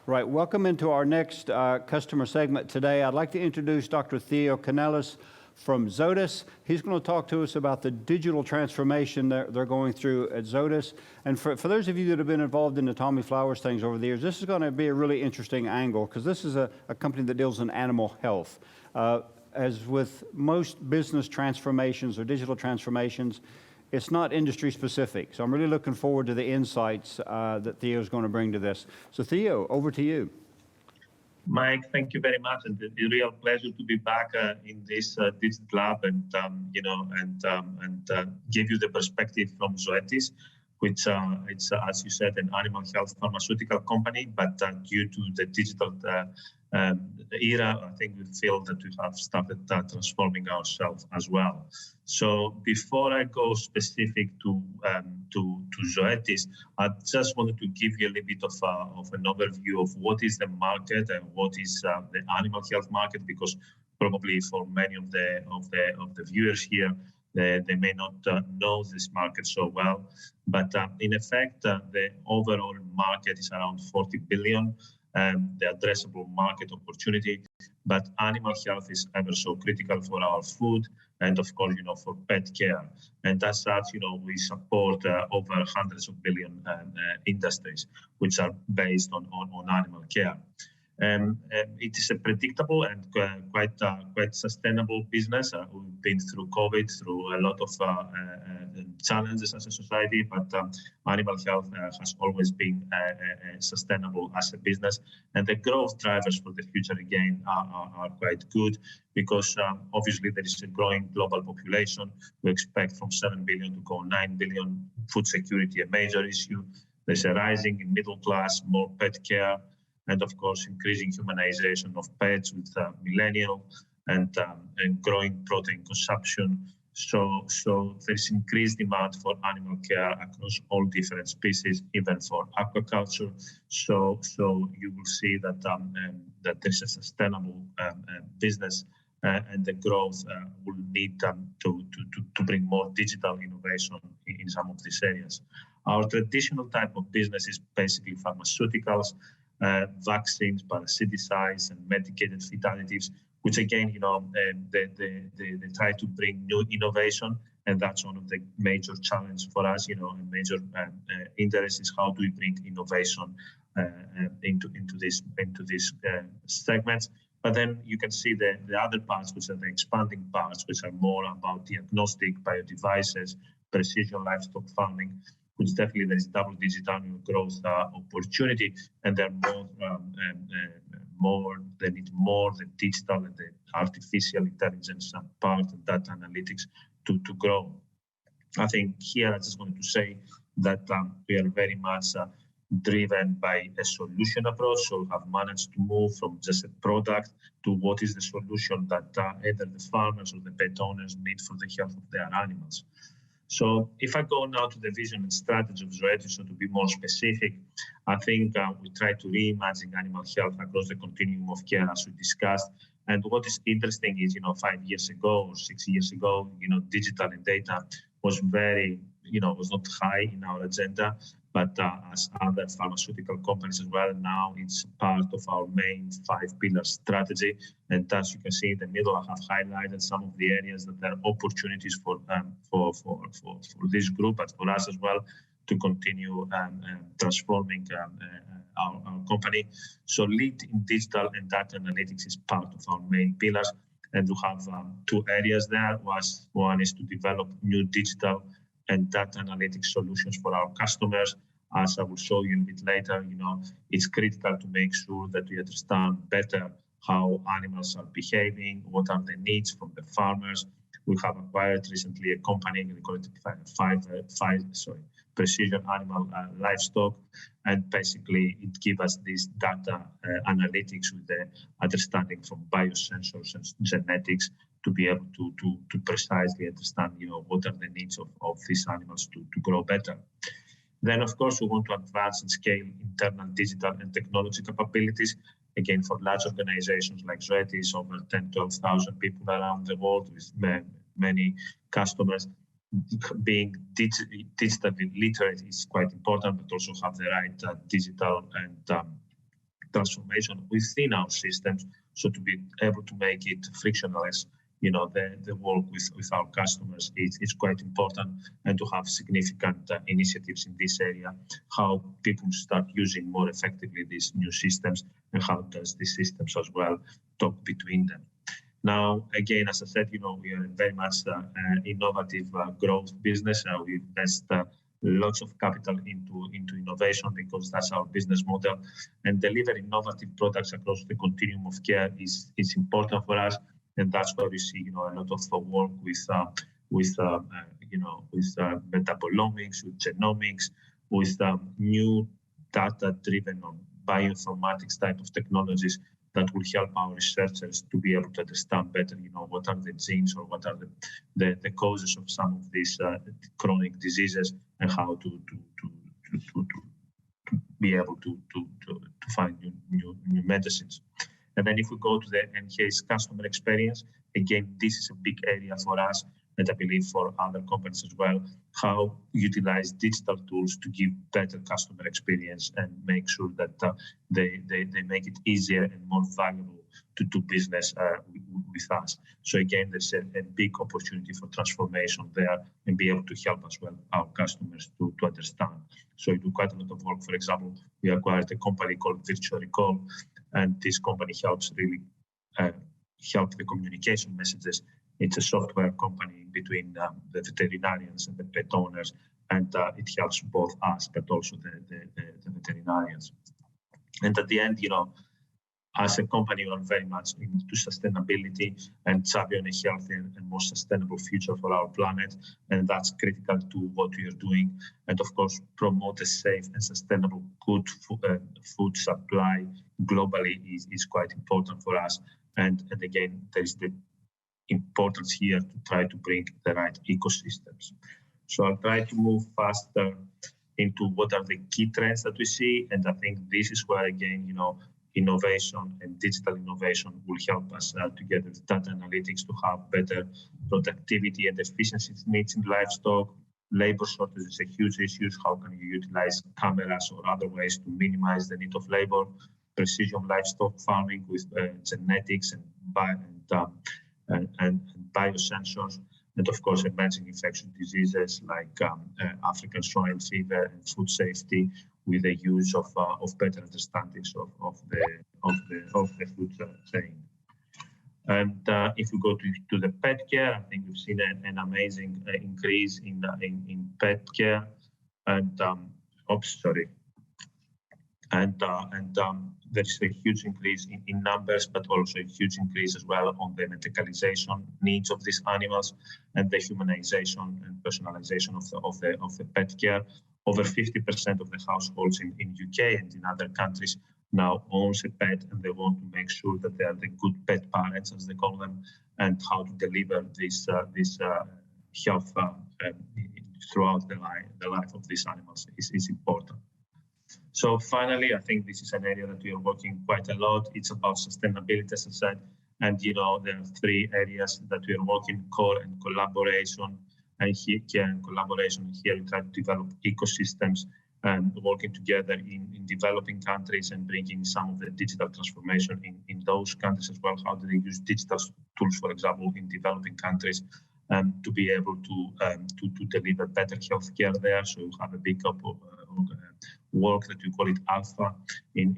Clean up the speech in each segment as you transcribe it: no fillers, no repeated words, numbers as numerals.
Right, welcome into our next customer segment today. I'd like to introduce Dr. Theo Kanellos from Zoetis. He's going to talk to us about the digital transformation that they're going through at Zoetis. And for those of you that have been involved in the Tommy Flowers things over the years, this is going to be a really interesting angle because this is a company that deals in animal health. As with most business transformations or digital transformations, it's not industry specific. So I'm really looking forward to the insights that Theo's going to bring to this. So Theo, over to you. Mike, thank you very much, and it's a real pleasure to be back in this digital lab and give you the perspective from Zoetis, which it's as you said an animal health pharmaceutical company, but due to the digital era, I think we feel that we have started transforming ourselves as well. So before I go specific to Zoetis, I just wanted to give you a little bit of an overview of what is the market and what is the animal health market, because probably for many of the viewers here, they may not know this market so well. But in effect, the overall market is around 40 billion. The addressable market opportunity, but animal health is ever so critical for our food and of course, for pet care. And as such, we support over hundreds of billion industries, which are based on animal care. It is a predictable and quite sustainable business. We've been through COVID, through a lot of challenges as a society, but animal health has always been sustainable as a business. And the growth drivers for the future again are quite good because obviously there is a growing global population. We expect from 7 billion to go 9 billion. Food security, a major issue. There's a rising in middle class, more pet care, and of course, increasing humanization of pets with millennial and growing protein consumption. So there's increased demand for animal care across all different species, even for aquaculture. So you will see that that there's a sustainable business, and the growth will need to bring more digital innovation in some of these areas. Our traditional type of business is basically pharmaceuticals, vaccines, parasiticides, and medicated feed additives, which again, they try to bring new innovation, and that's one of the major challenges for us. A major interest is how do we bring innovation into these segments. But then you can see the other parts, which are the expanding parts, which are more about diagnostic, biodevices, precision livestock farming, which definitely there is double-digit annual growth opportunity, and they're they need more the digital and the artificial intelligence part of data analytics to grow. I think here I just wanted to say that we are very much driven by a solution approach, so we have managed to move from just a product to what is the solution that either the farmers or the pet owners need for the health of their animals. So if I go now to the vision and strategy of Zoetis, so to be more specific, I think we try to reimagine animal health across the continuum of care as we discussed. And what is interesting is, 5 years ago or 6 years ago, digital and data was very, was not high in our agenda, but as other pharmaceutical companies as well, now it's part of our main 5-pillar strategy. And as you can see in the middle, I have highlighted some of the areas that there are opportunities for this group, but for us as well, to continue transforming our company. So lead in digital and data analytics is part of our main pillars. And we have 2 areas there. One is to develop new digital and data analytics solutions for our customers. As I will show you a bit later, it's critical to make sure that we understand better how animals are behaving, what are the needs from the farmers. We have acquired recently a company, we call it Precision Animal Livestock, and basically it gives us this data analytics with the understanding from biosensors and genetics to be able to precisely understand, what are the needs of these animals to grow better. Then, of course, we want to advance and scale internal digital and technology capabilities. Again, for large organizations like Zoetis, over 12,000 people around the world with many customers, being digitally literate is quite important, but also have the right digital and transformation within our systems, so to be able to make it frictionless. The work with our customers is quite important, and to have significant initiatives in this area, how people start using more effectively these new systems, and how does these systems as well talk between them. Now, again, as I said, we are very much innovative growth business. We invest lots of capital into innovation because that's our business model, and deliver innovative products across the continuum of care is important for us. And that's why we see, a lot of work with metabolomics, with genomics, with new data-driven or bioinformatics type of technologies that will help our researchers to be able to understand better, what are the genes or what are the causes of some of these chronic diseases, and how to be able to find new medicines. And then if we go to the enhanced customer experience, again, this is a big area for us, and I believe for other companies as well, how utilize digital tools to give better customer experience and make sure that they make it easier and more valuable to do business with us. So again, there's a big opportunity for transformation there, and be able to help as well our customers to understand. So we do quite a lot of work. For example, we acquired a company called Ecole, and this company helps really help the communication messages. It's a software company between the veterinarians and the pet owners, and it helps both us, but also the veterinarians. And at the end, as a company, we are very much into sustainability and champion a healthier and more sustainable future for our planet, and that's critical to what we are doing. And of course, promote a safe and sustainable good food supply globally is quite important for us. And again, there is the importance here to try to bring the right ecosystems. So I'll try to move faster into what are the key trends that we see, and I think this is where, again, innovation and digital innovation will help us together with data analytics to have better productivity and efficiency needs in livestock. Labor shortage is a huge issue. How can you utilize cameras or other ways to minimize the need of labor? Precision livestock farming with genetics and biosensors, and of course emerging infectious diseases like African swine fever, and food safety with the use of better understandings of the food chain. And if we go to the pet care, I think we've seen an amazing increase in pet care, and there's a huge increase in numbers, but also a huge increase as well on the medicalization needs of these animals, and the humanization and personalization of the pet care. Over 50% of the households in UK and in other countries now owns a pet, and they want to make sure that they are the good pet parents, as they call them, and how to deliver this health throughout the life of these animals is important. So finally, I think this is an area that we are working quite a lot. It's about sustainability, as I said, and there are three areas that we are working: core and collaboration. And here we try to develop ecosystems and working together in developing countries, and bringing some of the digital transformation in those countries as well. How do they use digital tools, for example, in developing countries, to be able to deliver better healthcare there? So we have a big work that we call it Alpha in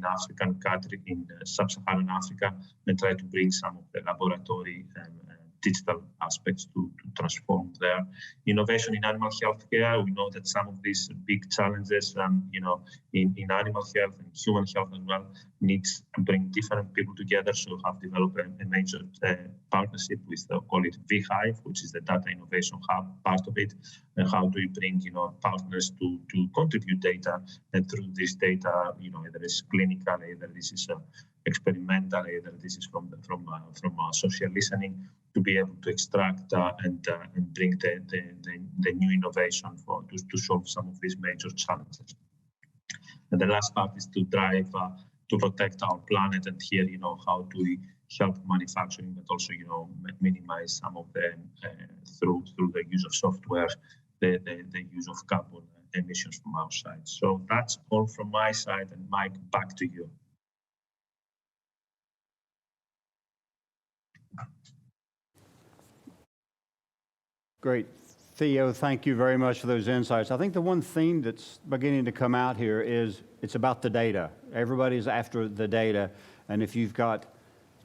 African country, in sub-Saharan Africa, and try to bring some of the laboratory digital aspects to transform there. Innovation in animal health care. We know that some of these big challenges, in animal health and human health as well, needs to bring different people together. So we have developed a major partnership with, call it VHive, which is the Data Innovation Hub part of it. And how do we bring, partners to contribute data, and through this data, either it's clinical, either this is experimental, either this is from social listening, to be able to extract and bring the new innovation to solve some of these major challenges. And the last part is to drive to protect our planet, and here, how do we help manufacturing, but also, minimize some of them through the use of software, the use of carbon emissions from our side. So that's all from my side, and Mike, back to you. Great. Theo, thank you very much for those insights. I think the one theme that's beginning to come out here is it's about the data. Everybody's after the data, and if you've got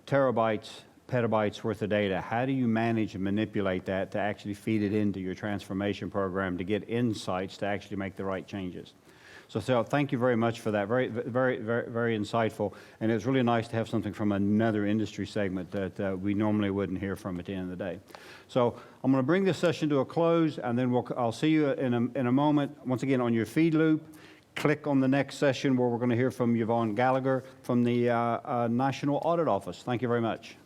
terabytes, petabytes worth of data, how do you manage and manipulate that to actually feed it into your transformation program to get insights to actually make the right changes? So Theo, thank you very much for that. Very insightful, and it's really nice to have something from another industry segment that we normally wouldn't hear from at the end of the day. So I'm going to bring this session to a close, and then I'll see you in a moment. Once again, on your feed loop, click on the next session where we're going to hear from Yvonne Gallagher from the National Audit Office. Thank you very much.